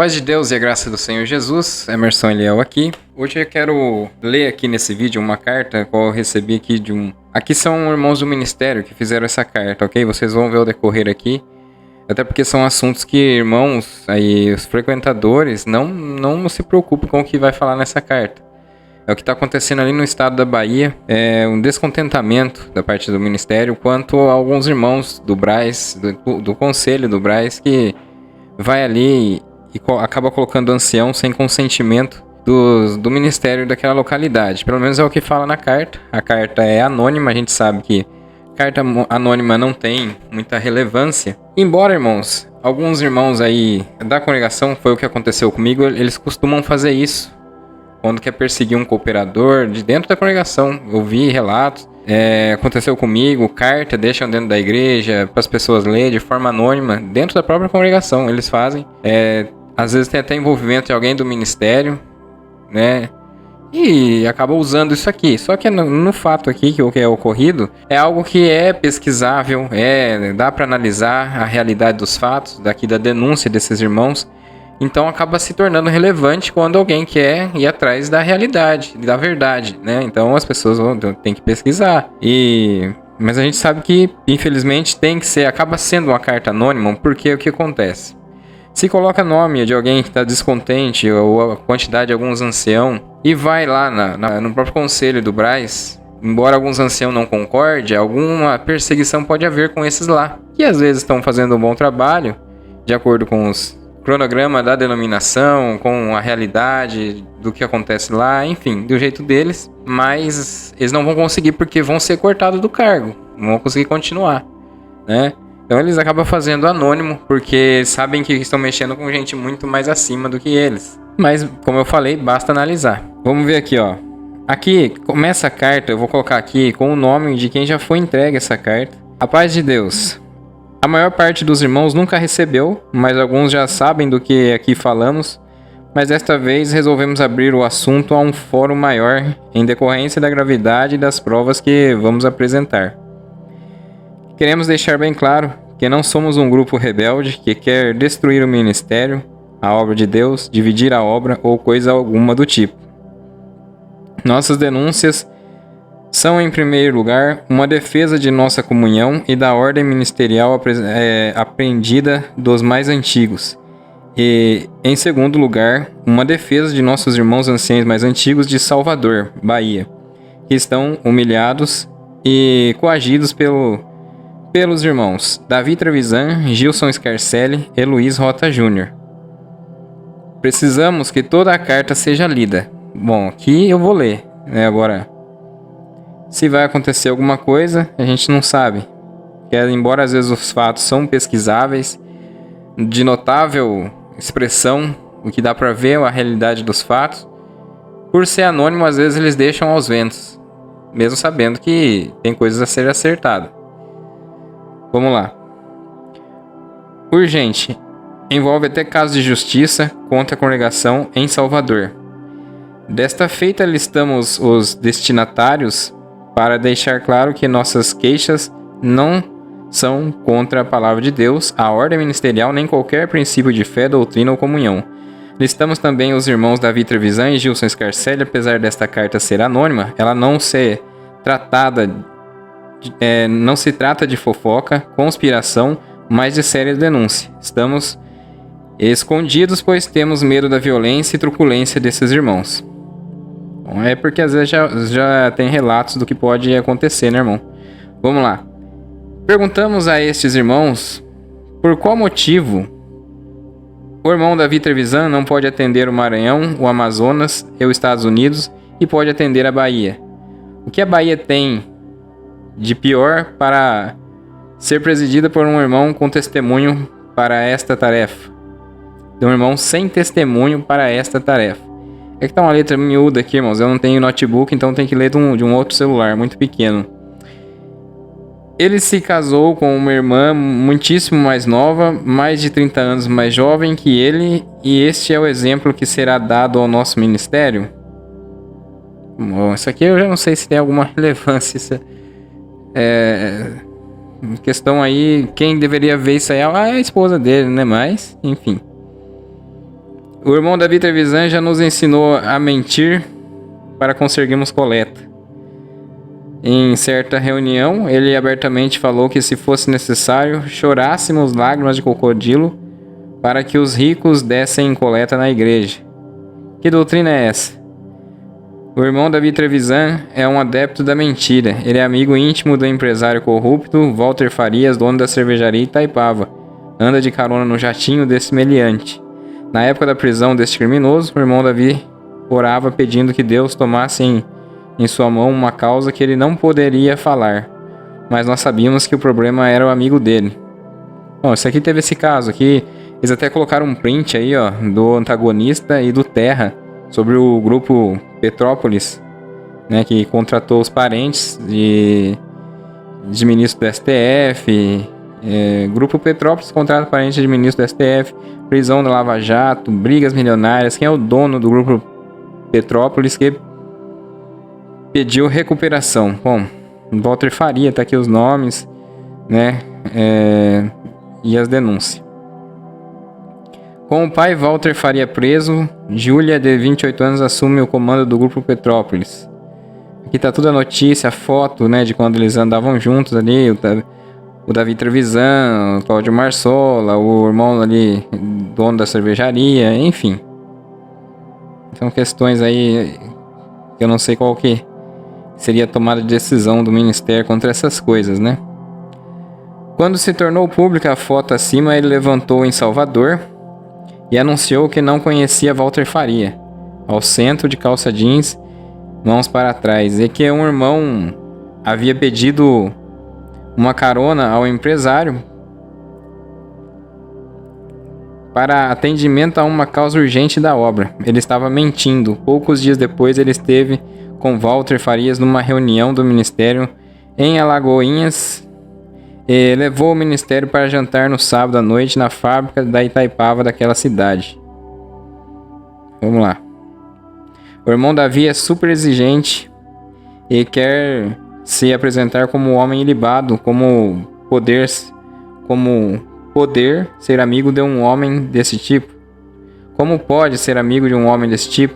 Paz de Deus e a graça do Senhor Jesus, Emerson Eliel aqui. Hoje eu quero ler aqui nesse vídeo uma carta que eu recebi aqui de um... Aqui são irmãos do ministério que fizeram essa carta, ok? Vocês vão ver o decorrer aqui. Até porque são assuntos que irmãos, aí, os frequentadores, não se preocupam com o que vai falar nessa carta. É o que está acontecendo ali no estado da Bahia, é um descontentamento da parte do ministério quanto a alguns irmãos do Braz, do conselho do Braz, que vai ali e acaba colocando ancião sem consentimento do ministério daquela localidade. Pelo menos é o que fala na carta. A carta é anônima, a gente sabe que carta anônima não tem muita relevância. Embora, irmãos, alguns irmãos aí da congregação, foi o que aconteceu comigo, eles costumam fazer isso quando quer perseguir um cooperador de dentro da congregação. Eu vi relatos, aconteceu comigo, carta deixam dentro da igreja para as pessoas lerem de forma anônima, dentro da própria congregação, eles fazem. Às vezes tem até envolvimento de alguém do ministério, né? E acaba usando isso aqui. Só que no fato aqui, que o que é ocorrido, é algo que é pesquisável, dá para analisar a realidade dos fatos, daqui da denúncia desses irmãos. Então acaba se tornando relevante quando alguém quer ir atrás da realidade, da verdade, né? Então as pessoas têm que pesquisar. Mas a gente sabe que, infelizmente, acaba sendo uma carta anônima, porque o que acontece? Se coloca nome de alguém que está descontente ou a quantidade de alguns anciãos e vai lá no próprio conselho do Braz, embora alguns anciãos não concordem, alguma perseguição pode haver com esses lá, que às vezes estão fazendo um bom trabalho, de acordo com os cronograma da denominação, com a realidade do que acontece lá, enfim, do jeito deles, mas eles não vão conseguir porque vão ser cortados do cargo, não vão conseguir continuar, né? Então eles acabam fazendo anônimo, porque sabem que estão mexendo com gente muito mais acima do que eles. Mas, como eu falei, basta analisar. Vamos ver aqui, ó. Aqui, começa a carta, eu vou colocar aqui com o nome de quem já foi entregue essa carta. A paz de Deus. A maior parte dos irmãos nunca recebeu, mas alguns já sabem do que aqui falamos. Mas desta vez resolvemos abrir o assunto a um fórum maior, em decorrência da gravidade das provas que vamos apresentar. Queremos deixar bem claro que não somos um grupo rebelde que quer destruir o ministério, a obra de Deus, dividir a obra ou coisa alguma do tipo. Nossas denúncias são, em primeiro lugar, uma defesa de nossa comunhão e da ordem ministerial aprendida dos mais antigos. E, em segundo lugar, uma defesa de nossos irmãos anciãos mais antigos de Salvador, Bahia, que estão humilhados e coagidos pelos irmãos Davi Trevisan, Gilson Scarcelli e Luiz Rota Jr. Precisamos que toda a carta seja lida. Bom, aqui eu vou ler, né? Agora, se vai acontecer alguma coisa, a gente não sabe. Embora às vezes os fatos são pesquisáveis, de notável expressão, o que dá para ver a realidade dos fatos, por ser anônimo, às vezes eles deixam aos ventos, mesmo sabendo que tem coisas a ser acertadas. Vamos lá. Urgente. Envolve até casos de justiça contra a congregação em Salvador. Desta feita, listamos os destinatários para deixar claro que nossas queixas não são contra a palavra de Deus, a ordem ministerial, nem qualquer princípio de fé, doutrina ou comunhão. Listamos também os irmãos Davi Trevisan e Gilson Scarcelli. Apesar desta carta ser anônima, ela não se trata de fofoca, conspiração, mas de séria denúncia. Estamos escondidos, pois temos medo da violência e truculência desses irmãos. Bom, é porque às vezes já tem relatos do que pode acontecer, né, irmão? Vamos lá. Perguntamos a estes irmãos por qual motivo o irmão Davi Trevisan não pode atender o Maranhão, o Amazonas e os Estados Unidos e pode atender a Bahia. O que a Bahia tem de pior para ser presidida por um irmão com testemunho para esta tarefa? De um irmão sem testemunho para esta tarefa. É que tá uma letra miúda aqui, irmãos. Eu não tenho notebook, então tem que ler de um outro celular, muito pequeno. Ele se casou com uma irmã muitíssimo mais nova, mais de 30 anos mais jovem que ele, e este é o exemplo que será dado ao nosso ministério? Bom, isso aqui eu já não sei se tem alguma relevância. Questão aí, quem deveria ver isso aí é a esposa dele, né? Mas, enfim. O irmão Davi Trevisan já nos ensinou a mentir para conseguirmos coleta. Em certa reunião, ele abertamente falou que, se fosse necessário, chorássemos lágrimas de crocodilo para que os ricos dessem coleta na igreja. Que doutrina é essa? O irmão Davi Trevisan é um adepto da mentira. Ele é amigo íntimo do empresário corrupto Walter Farias, dono da cervejaria Itaipava. Anda de carona no jatinho desse meliante. Na época da prisão deste criminoso, o irmão Davi orava pedindo que Deus tomasse em sua mão uma causa que ele não poderia falar. Mas nós sabíamos que o problema era o amigo dele. Bom, isso aqui teve esse caso aqui. Eles até colocaram um print aí, ó, do antagonista e do Terra sobre o grupo Petrópolis, né, que contratou os parentes de ministro do STF. Grupo Petrópolis contrata parentes de ministro do STF, prisão da Lava Jato, brigas milionárias. Quem é o dono do grupo Petrópolis que pediu recuperação? Bom, Walter Faria, tá aqui os nomes, né, e as denúncias. Com o pai Walter Faria preso, Júlia, de 28 anos, assume o comando do grupo Petrópolis. Aqui tá toda a notícia, a foto, né, de quando eles andavam juntos ali, o Davi Trevisan, o Cláudio Marsola, o irmão ali, dono da cervejaria, enfim. São questões aí que eu não sei qual que seria a tomada de decisão do ministério contra essas coisas, né? Quando se tornou pública a foto acima, ele levantou em Salvador e anunciou que não conhecia Walter Faria, ao centro, de calça jeans, mãos para trás, e que um irmão havia pedido uma carona ao empresário para atendimento a uma causa urgente da obra. Ele estava mentindo. Poucos dias depois, ele esteve com Walter Farias numa reunião do ministério em Alagoinhas e levou o ministério para jantar no sábado à noite na fábrica da Itaipava daquela cidade. Vamos lá. O irmão Davi é super exigente e quer se apresentar como um homem ilibado, como poder ser amigo de um homem desse tipo. Como pode ser amigo de um homem desse tipo?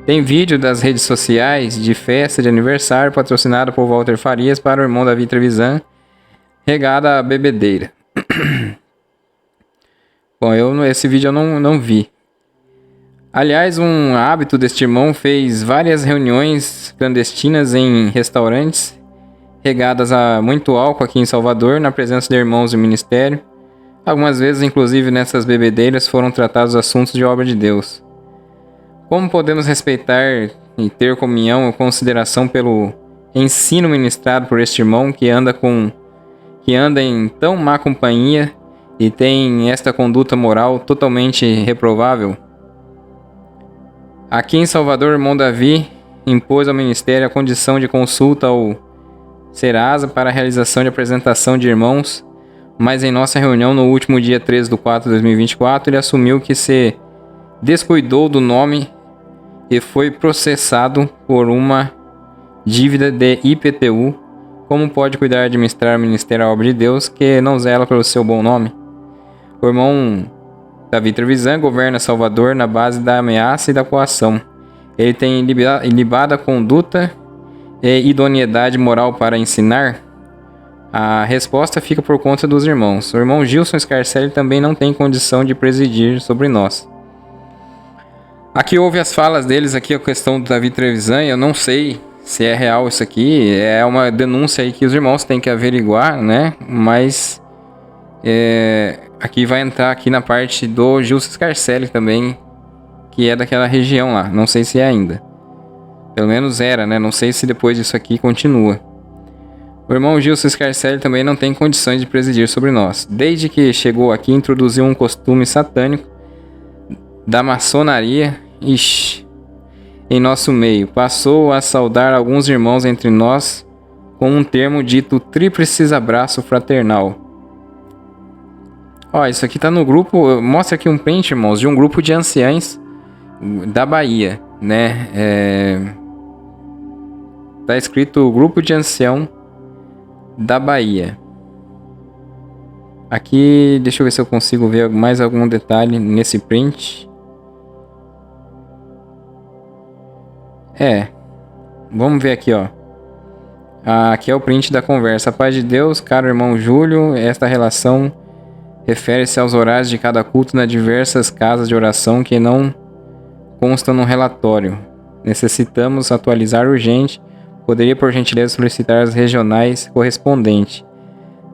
Tem vídeo das redes sociais de festa de aniversário patrocinada por Walter Farias para o irmão Davi Trevisan, regada a bebedeira. Bom, esse vídeo eu não vi. Aliás, um hábito deste irmão fez várias reuniões clandestinas em restaurantes, regadas a muito álcool aqui em Salvador, na presença de irmãos do ministério. Algumas vezes, inclusive, nessas bebedeiras foram tratados assuntos de obra de Deus. Como podemos respeitar e ter comunhão ou consideração pelo ensino ministrado por este irmão que anda em tão má companhia e tem esta conduta moral totalmente reprovável? Aqui em Salvador, o irmão Davi impôs ao ministério a condição de consulta ao Serasa para a realização de apresentação de irmãos, mas em nossa reunião no último dia 13/4 de 2024, ele assumiu que se descuidou do nome e foi processado por uma dívida de IPTU. Como pode cuidar e administrar o ministério à obra de Deus que não zela pelo seu bom nome? O irmão Davi Trevisan governa Salvador na base da ameaça e da coação. Ele tem ilibada conduta e idoneidade moral para ensinar? A resposta fica por conta dos irmãos. O irmão Gilson Scarcelli também não tem condição de presidir sobre nós. Aqui houve as falas deles, aqui a questão do Davi Trevisan, eu não sei se é real isso aqui, é uma denúncia aí que os irmãos têm que averiguar, né? Mas aqui vai entrar aqui na parte do Gilson Scarcelli também, que é daquela região lá, não sei se é ainda. Pelo menos era, né? Não sei se depois disso aqui continua. O irmão Gilson Scarcelli também não tem condições de presidir sobre nós. Desde que chegou aqui, introduziu um costume satânico da maçonaria em nosso meio. Passou a saudar alguns irmãos entre nós com um termo dito tríplice abraço fraternal. Ó, isso aqui tá no grupo, mostra aqui um print, irmãos, de um grupo de anciães da Bahia, né? Tá escrito Grupo de Ancião da Bahia. Aqui, deixa eu ver se eu consigo ver mais algum detalhe nesse print. Vamos ver aqui, ó. Aqui é o print da conversa. A paz de Deus, caro irmão Júlio. Esta relação refere-se aos horários de cada culto nas diversas casas de oração que não constam no relatório. Necessitamos atualizar urgente. Poderia, por gentileza, solicitar as regionais correspondentes.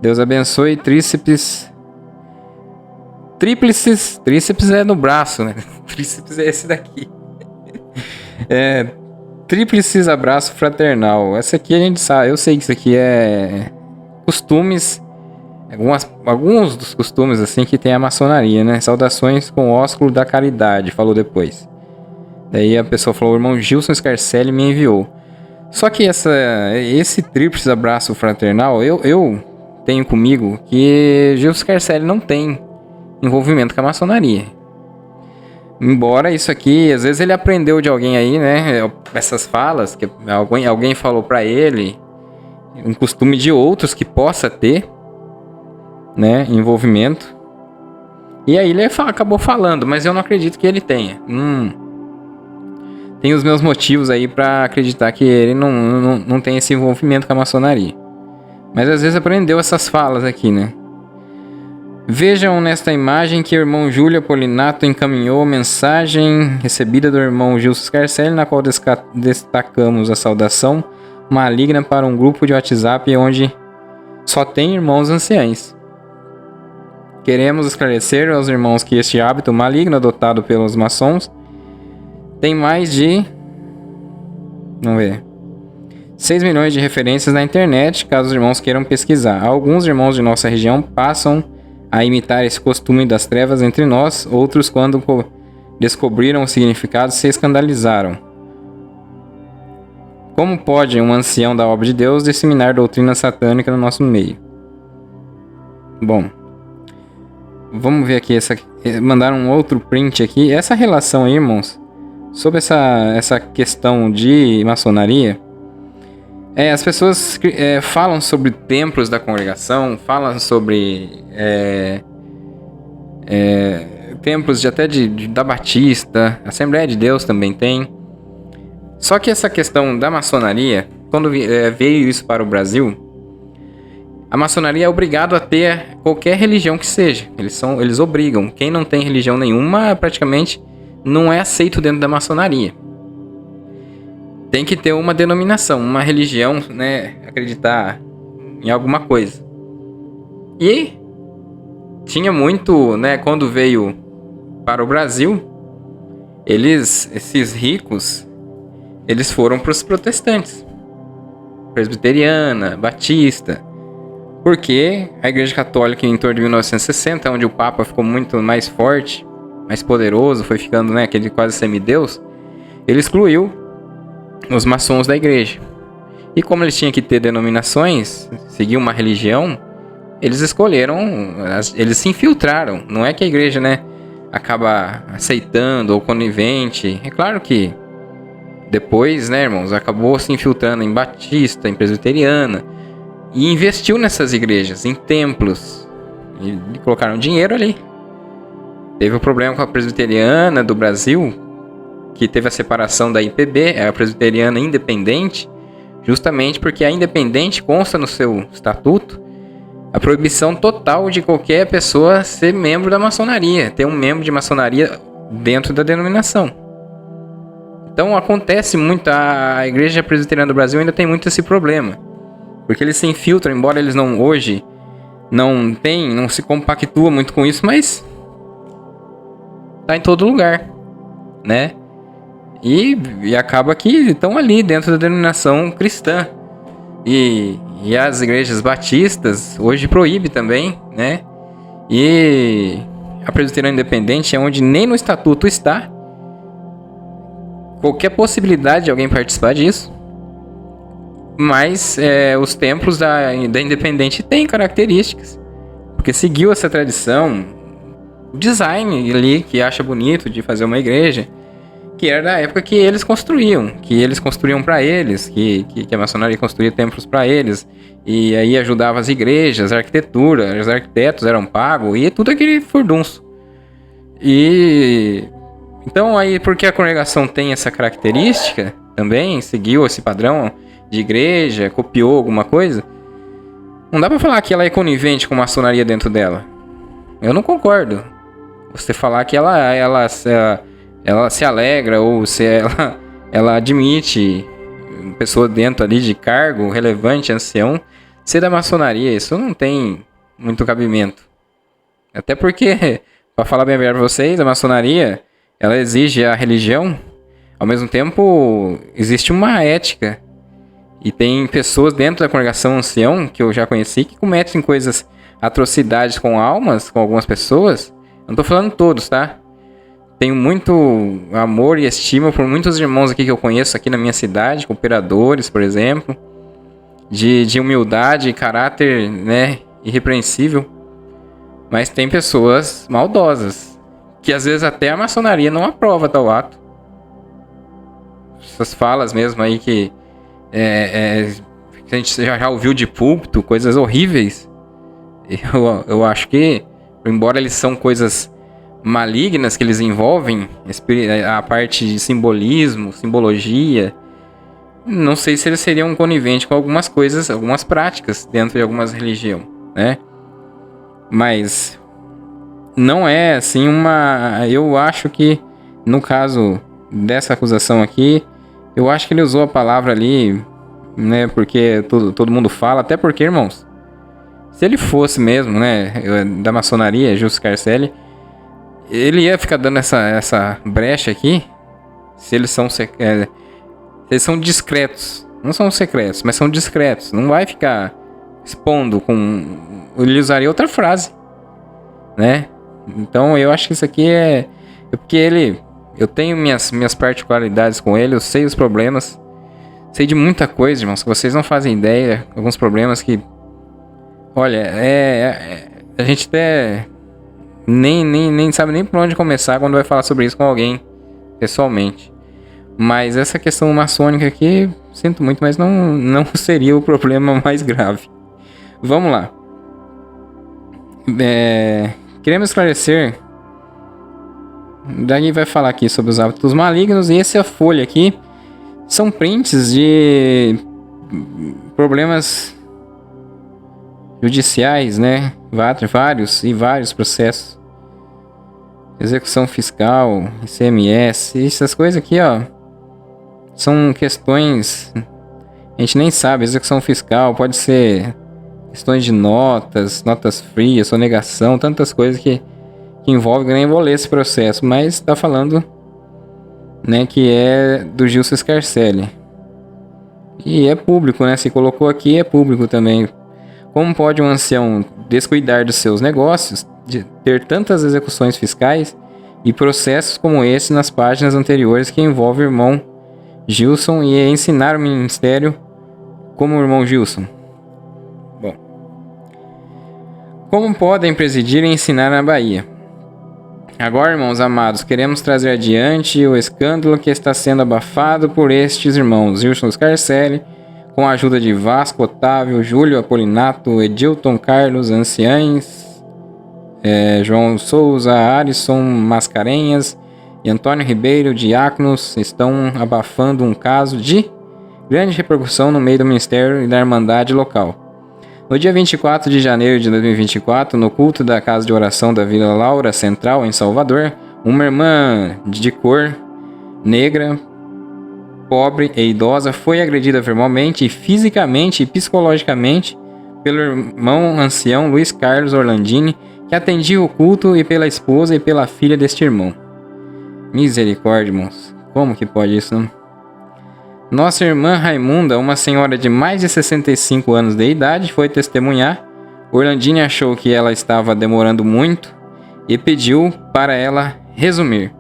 Deus abençoe. Tríceps é no braço, né? Tríceps é esse daqui. Tríplices abraço fraternal. Essa aqui a gente sabe. Eu sei que isso aqui é costumes. Alguns dos costumes assim que tem a maçonaria, né? Saudações com ósculo da caridade. Falou depois. Daí a pessoa falou: o irmão Gilson Scarcelli me enviou. Só que esse tríplice abraço fraternal, eu tenho comigo que Gilson Scarcelli não tem envolvimento com a maçonaria. Embora isso aqui, às vezes ele aprendeu de alguém aí, né? Essas falas que alguém falou pra ele, um costume de outros que possa ter, né? Envolvimento. E aí ele acabou falando, mas eu não acredito que ele tenha. Tenho os meus motivos aí pra acreditar que ele não tem esse envolvimento com a maçonaria. Mas às vezes aprendeu essas falas aqui, né? Vejam nesta imagem que o irmão Júlio Apolinato encaminhou mensagem recebida do irmão Gilson Scarcelli, na qual destacamos a saudação maligna para um grupo de WhatsApp onde só tem irmãos anciães. Queremos esclarecer aos irmãos que este hábito maligno adotado pelos maçons tem mais de 6 milhões de referências na internet, caso os irmãos queiram pesquisar. Alguns irmãos de nossa região passam a imitar esse costume das trevas entre nós, outros, quando descobriram o significado, se escandalizaram. Como pode um ancião da obra de Deus disseminar doutrina satânica no nosso meio? Bom, vamos ver aqui, mandaram um outro print aqui. Essa relação aí, irmãos, sobre essa questão de maçonaria, as pessoas falam sobre templos da congregação, falam sobre templos da Batista, Assembleia de Deus também tem. Só que essa questão da maçonaria, quando veio isso para o Brasil, a maçonaria é obrigado a ter qualquer religião que seja. Eles obrigam. Quem não tem religião nenhuma, praticamente, não é aceito dentro da maçonaria. Tem que ter uma denominação, uma religião, né? Acreditar em alguma coisa. E tinha muito, né? Quando veio para o Brasil, esses ricos, eles foram para os protestantes. Presbiteriana, Batista. Porque a Igreja Católica, em torno de 1960, onde o Papa ficou muito mais forte, mais poderoso, foi ficando, né? Aquele quase semideus, ele excluiu os maçons da igreja. E como eles tinham que ter denominações, seguir uma religião, eles escolheram, eles se infiltraram. Não é que a igreja, né, acaba aceitando ou conivente. É claro que depois, né, irmãos, acabou se infiltrando em Batista, em Presbiteriana, e investiu nessas igrejas, em templos, e colocaram dinheiro ali. Teve um problema com a Presbiteriana do Brasil, que teve a separação da IPB, a Presbiteriana Independente, justamente porque a Independente consta no seu estatuto a proibição total de qualquer pessoa ser membro da maçonaria, ter um membro de maçonaria dentro da denominação. Então acontece muito, a Igreja Presbiteriana do Brasil ainda tem muito esse problema, porque eles se infiltram, embora eles hoje não se compactua muito com isso, mas tá em todo lugar, né? E acaba que estão ali dentro da denominação cristã. E as igrejas batistas hoje proíbe também, né? E a Presbiteriana Independente é onde nem no estatuto está qualquer possibilidade de alguém participar disso. Mas os templos da Independente têm características, porque seguiu essa tradição, o design ali que acha bonito de fazer uma igreja, que era da época que eles construíam para eles, que a maçonaria construía templos para eles, e aí ajudava as igrejas, a arquitetura, os arquitetos eram pagos, e tudo aquele furdunço. E então aí, porque a congregação tem essa característica, também seguiu esse padrão de igreja, copiou alguma coisa, não dá pra falar que ela é conivente com maçonaria dentro dela. Eu não concordo. Você falar que ela se alegra ou se ela admite pessoa dentro ali de cargo relevante, ancião, ser da maçonaria, isso não tem muito cabimento. Até porque, para falar bem a verdade pra vocês, a maçonaria, ela exige a religião, ao mesmo tempo existe uma ética. E tem pessoas dentro da congregação ancião, que eu já conheci, que cometem coisas, atrocidades com almas, com algumas pessoas. Não tô falando todos, tá? Tenho muito amor e estima por muitos irmãos aqui que eu conheço aqui na minha cidade, cooperadores, por exemplo, de humildade e caráter, né, irrepreensível. Mas tem pessoas maldosas, que às vezes até a maçonaria não aprova tal ato. Essas falas mesmo aí que a gente já ouviu de púlpito, coisas horríveis. Eu acho que, embora eles são coisas malignas que eles envolvem, a parte de simbolismo, simbologia, não sei se eles seriam coniventes com algumas coisas, algumas práticas dentro de algumas religiões, né? Mas não é assim eu acho que no caso dessa acusação aqui, eu acho que ele usou a palavra ali, né? Porque todo mundo fala, até porque, irmãos, se ele fosse mesmo, né, da maçonaria, Gil Scarcelli, ele ia ficar dando essa brecha aqui se eles são discretos. Não são secretos, mas são discretos. Não vai ficar expondo com... Ele usaria outra frase, né? Então eu acho que isso aqui é porque eu tenho minhas particularidades com ele, eu sei os problemas, sei de muita coisa, irmãos, que vocês não fazem ideia, alguns problemas que, olha, a gente até nem sabe nem por onde começar quando vai falar sobre isso com alguém pessoalmente. Mas essa questão maçônica aqui, sinto muito, mas não seria o problema mais grave. Vamos lá. Queremos esclarecer. Daí vai falar aqui sobre os hábitos malignos. E essa folha aqui são prints de problemas judiciais, né? Vários processos. Execução fiscal, ICMS, essas coisas aqui, ó, são questões, a gente nem sabe. Execução fiscal pode ser questões de notas frias, sonegação, tantas coisas que envolvem, nem vou ler esse processo, mas está falando, né, que é do Gilson Scarcelli. E é público, né, se colocou aqui, é público também. Como pode um ancião descuidar dos seus negócios, de ter tantas execuções fiscais e processos como esse nas páginas anteriores que envolve o irmão Gilson e ensinar o ministério como o irmão Gilson? Bom, como podem presidir e ensinar na Bahia? Agora, irmãos amados, queremos trazer adiante o escândalo que está sendo abafado por estes irmãos Gilson Scarcelli, com a ajuda de Vasco, Otávio, Júlio Apolinato, Edilton Carlos, anciães, João Souza, Arisson Mascarenhas e Antônio Ribeiro, diáconos, estão abafando um caso de grande repercussão no meio do ministério e da irmandade local. No dia 24 de janeiro de 2024, no culto da Casa de Oração da Vila Laura Central, em Salvador, uma irmã de cor negra, pobre e idosa foi agredida verbalmente, fisicamente e psicologicamente pelo irmão ancião Luiz Carlos Orlandini, que atendia o culto, e pela esposa e pela filha deste irmão. Misericórdia, irmãos. Como que pode isso, não? Nossa irmã Raimunda, uma senhora de mais de 65 anos de idade, foi testemunhar. Orlandini achou que ela estava demorando muito e pediu para ela resumir.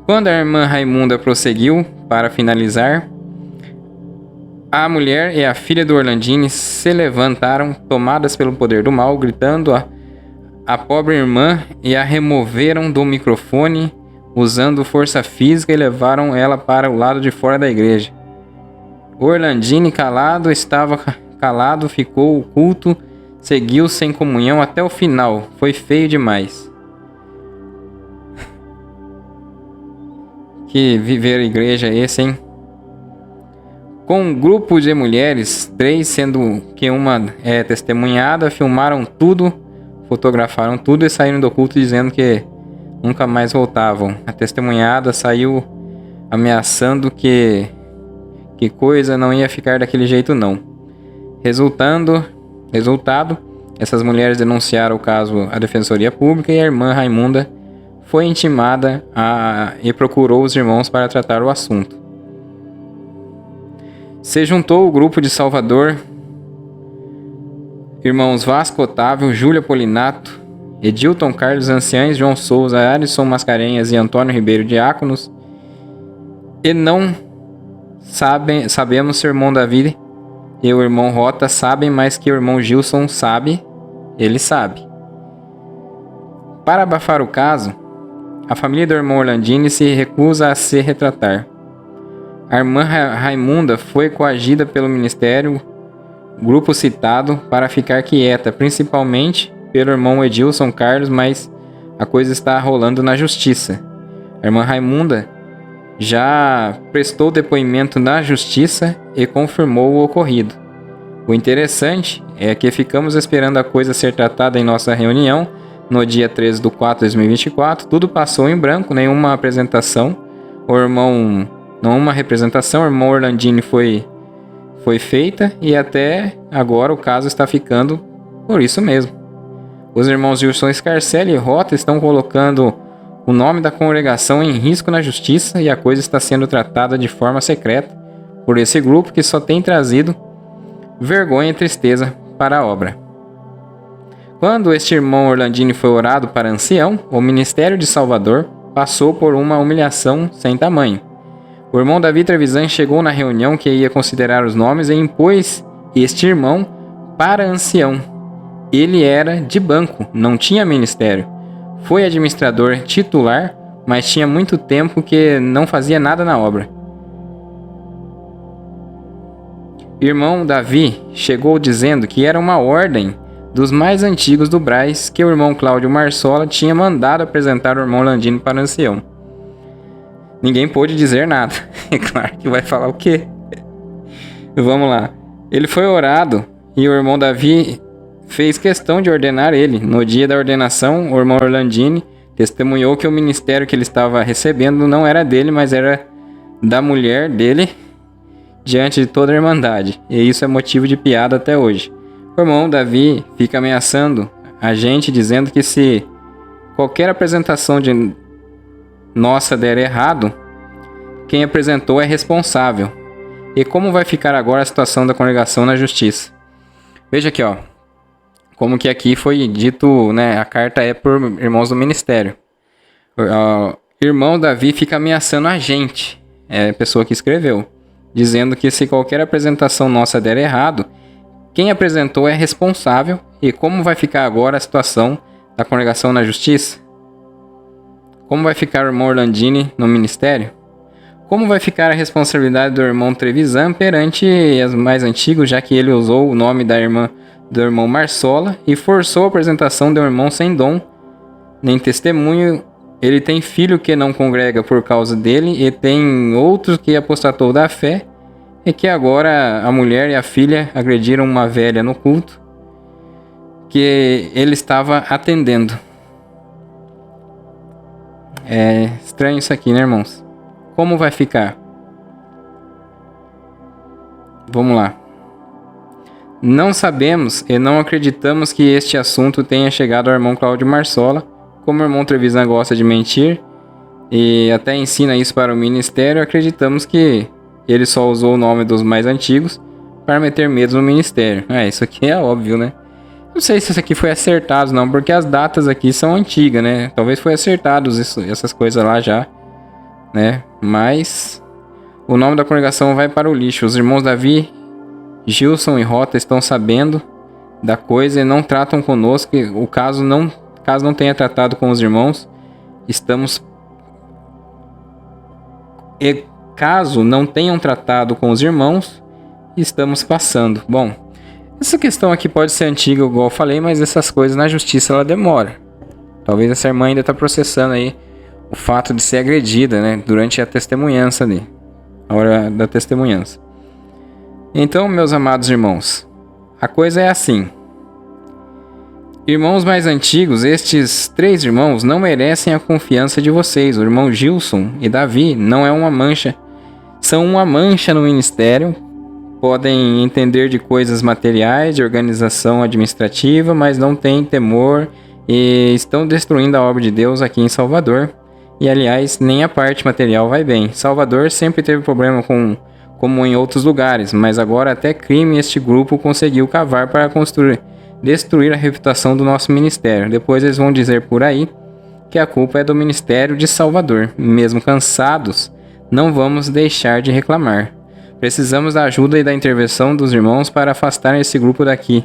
Quando a irmã Raimunda prosseguiu para finalizar, a mulher e a filha do Orlandini se levantaram, tomadas pelo poder do mal, gritando a pobre irmã, e a removeram do microfone usando força física e levaram ela para o lado de fora da igreja. Orlandini estava calado, ficou, o culto seguiu sem comunhão até o final. Foi feio demais. Que viver a igreja é esse, hein? Com um grupo de mulheres, 3, sendo que uma é testemunhada, filmaram tudo, fotografaram tudo e saíram do culto dizendo que nunca mais voltavam. A testemunhada saiu ameaçando que coisa não ia ficar daquele jeito não. Resultado, essas mulheres denunciaram o caso à Defensoria Pública e a irmã Raimunda foi intimada e procurou os irmãos para tratar o assunto. Se juntou o grupo de Salvador, irmãos Vasco Otávio, Júlia Polinato, Edilton Carlos Anciães, João Souza, Alisson Mascarenhas e Antônio Ribeiro Diáconos, e não sabemos se o irmão Davi e o irmão Rota sabem, mas que o irmão Gilson sabe, ele sabe. Para abafar o caso, a família do irmão Orlandini se recusa a se retratar. A irmã Raimunda foi coagida pelo ministério, grupo citado, para ficar quieta, principalmente pelo irmão Edilson Carlos, mas a coisa está rolando na justiça. A irmã Raimunda já prestou depoimento na justiça e confirmou o ocorrido. O interessante é que ficamos esperando a coisa ser tratada em nossa reunião no dia 13 de 4 de 2024. Tudo passou em branco, nenhuma apresentação. Nenhuma representação. O irmão Orlandini foi feita e até agora o caso está ficando por isso mesmo. Os irmãos Gilson Scarcelli e Rota estão colocando o nome da congregação em risco na justiça e a coisa está sendo tratada de forma secreta por esse grupo que só tem trazido vergonha e tristeza para a obra. Quando este irmão Orlandini foi orado para ancião, o ministério de Salvador passou por uma humilhação sem tamanho. O irmão Davi Trevisan chegou na reunião que ia considerar os nomes e impôs este irmão para ancião. Ele era de banco, não tinha ministério. Foi administrador titular, mas tinha muito tempo que não fazia nada na obra. Irmão Davi chegou dizendo que era uma ordem dos mais antigos do Braz que o irmão Cláudio Marsola tinha mandado apresentar o irmão Orlandini para ancião. Ninguém pôde dizer nada. É claro que vai falar o quê? Vamos lá. Ele foi orado e o irmão Davi fez questão de ordenar ele. No dia da ordenação, o irmão Orlandini testemunhou que o ministério que ele estava recebendo não era dele, mas era da mulher dele diante de toda a irmandade. E isso é motivo de piada até hoje. O irmão Davi fica ameaçando a gente, dizendo que se qualquer apresentação de nossa der errado, quem apresentou é responsável. E como vai ficar agora a situação da congregação na justiça? Veja aqui, ó. Como que aqui foi dito, né? A carta é por irmãos do ministério. Irmão Davi fica ameaçando a gente, é a pessoa que escreveu, dizendo que se qualquer apresentação nossa der errado, quem apresentou é responsável. E como vai ficar agora a situação da congregação na justiça? Como vai ficar o irmão Orlandini no ministério? Como vai ficar a responsabilidade do irmão Trevisan perante os mais antigos, já que ele usou o nome da irmã do irmão Marsola e forçou a apresentação de um irmão sem dom, nem testemunho. Ele tem filho que não congrega por causa dele e tem outro que apostatou da fé e que agora a mulher e a filha agrediram uma velha no culto que ele estava atendendo. É estranho isso aqui, né, irmãos? Como vai ficar? Vamos lá. Não sabemos e não acreditamos que este assunto tenha chegado ao irmão Cláudio Marsola. Como o irmão Trevisan gosta de mentir e até ensina isso para o ministério, acreditamos que ele só usou o nome dos mais antigos para meter medo no ministério. Isso aqui é óbvio, né? Não sei se isso aqui foi acertado não, porque as datas aqui são antigas, né? Talvez foi acertado essas coisas lá já, né? Mas o nome da congregação vai para o lixo. Os irmãos Davi, Gilson e Rota estão sabendo da coisa e não tratam conosco. Caso não tenha tratado com os irmãos, caso não tenham tratado com os irmãos, estamos passando. Bom, essa questão aqui pode ser antiga, igual eu falei, mas essas coisas na justiça ela demora. Talvez essa irmã ainda está processando aí o fato de ser agredida, né, durante a testemunhança ali, a hora da testemunhança. Então, meus amados irmãos, a coisa é assim. Irmãos mais antigos, estes 3 irmãos não merecem a confiança de vocês. O irmão Gilson e Davi não é uma mancha, são uma mancha no ministério. Podem entender de coisas materiais, de organização administrativa, mas não têm temor e estão destruindo a obra de Deus aqui em Salvador. E aliás, nem a parte material vai bem. Salvador sempre teve problema como em outros lugares, mas agora até crime este grupo conseguiu cavar para destruir a reputação do nosso ministério. Depois eles vão dizer por aí que a culpa é do ministério de Salvador. Mesmo cansados, não vamos deixar de reclamar. Precisamos da ajuda e da intervenção dos irmãos para afastar esse grupo daqui.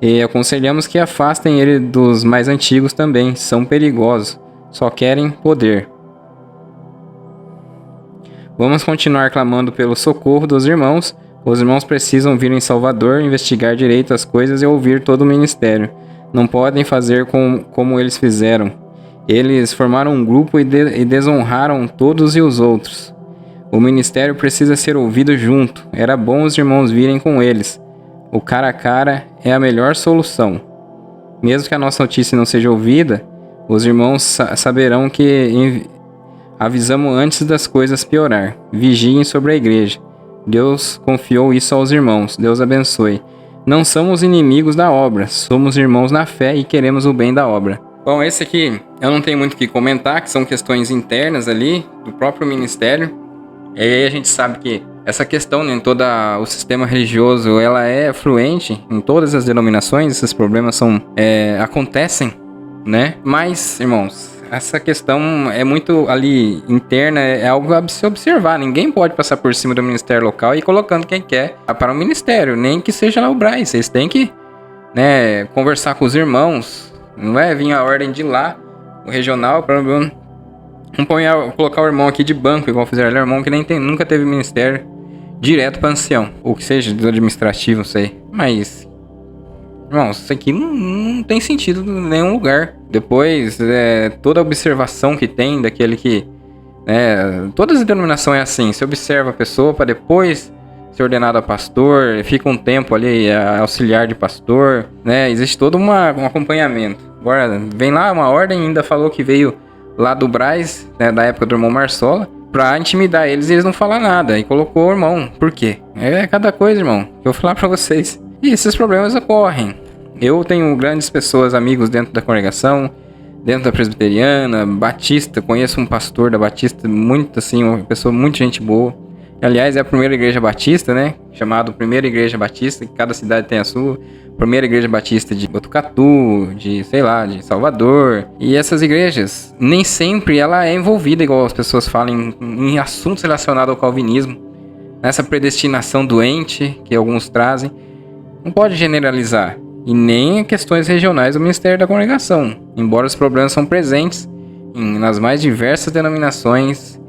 E aconselhamos que afastem ele dos mais antigos também. São perigosos. Só querem poder. Vamos continuar clamando pelo socorro dos irmãos. Os irmãos precisam vir em Salvador, investigar direito as coisas e ouvir todo o ministério. Não podem fazer como eles fizeram. Eles formaram um grupo e desonraram todos e os outros. O ministério precisa ser ouvido junto. Era bom os irmãos virem com eles. O cara a cara é a melhor solução. Mesmo que a nossa notícia não seja ouvida, os irmãos saberão que avisamos antes das coisas piorar. Vigiem sobre a igreja. Deus confiou isso aos irmãos. Deus abençoe. Não somos inimigos da obra. Somos irmãos na fé e queremos o bem da obra. Bom, esse aqui eu não tenho muito o que comentar, que são questões internas ali do próprio ministério. E aí a gente sabe que essa questão, né, em todo o sistema religioso, ela é fluente em todas as denominações. Esses problemas acontecem, né? Mas, irmãos, essa questão é muito ali interna, é algo a se observar. Ninguém pode passar por cima do ministério local e ir colocando quem quer para o ministério, nem que seja lá o Braz. Vocês têm que, né, conversar com os irmãos, não é vir a ordem de lá, o regional, para não colocar o irmão aqui de banco, igual fizeram ali, o irmão que nunca teve ministério, direto para ancião, ou que seja, do administrativo, não sei. Mas, irmãos, isso aqui não tem sentido em nenhum lugar. Depois, toda a observação que tem daquele que... todas as denominações é assim. Você observa a pessoa para depois ser ordenado a pastor, fica um tempo ali auxiliar de pastor, né? Existe todo um acompanhamento. Agora, vem lá uma ordem, ainda falou que veio lá do Braz, né, da época do irmão Marsola, pra intimidar eles e eles não falam nada. E colocou o irmão. Por quê? É cada coisa, irmão, que eu vou falar pra vocês. E esses problemas ocorrem. Eu tenho grandes pessoas, amigos dentro da congregação, dentro da presbiteriana, batista. Conheço um pastor da batista, muito assim, uma pessoa muito gente boa. Aliás, é a primeira igreja batista, né? Chamado Primeira Igreja Batista, que cada cidade tem a sua. Primeira Igreja Batista de Botucatu, de Salvador. E essas igrejas, nem sempre ela é envolvida, igual as pessoas falam, em assuntos relacionados ao calvinismo. Nessa predestinação doente que alguns trazem. Não pode generalizar. E nem em questões regionais do Ministério da Congregação. Embora os problemas são presentes nas mais diversas denominações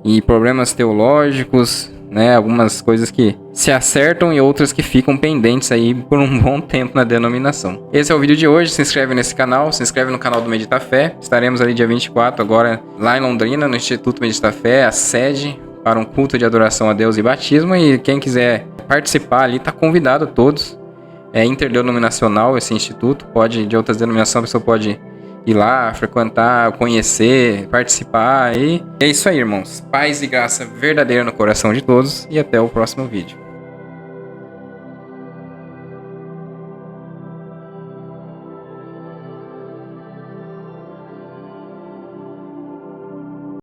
e problemas teológicos, né, algumas coisas que se acertam e outras que ficam pendentes aí por um bom tempo na denominação. Esse é o vídeo de hoje. Se inscreve nesse canal, se inscreve no canal do Medita Fé. Estaremos ali dia 24 agora lá em Londrina, no Instituto Medita Fé, a sede para um culto de adoração a Deus e batismo. E quem quiser participar ali está convidado, todos. É interdenominacional esse instituto, de outras denominações a pessoa pode ir lá, frequentar, conhecer, participar. E é isso aí, irmãos. Paz e graça verdadeira no coração de todos e até o próximo vídeo.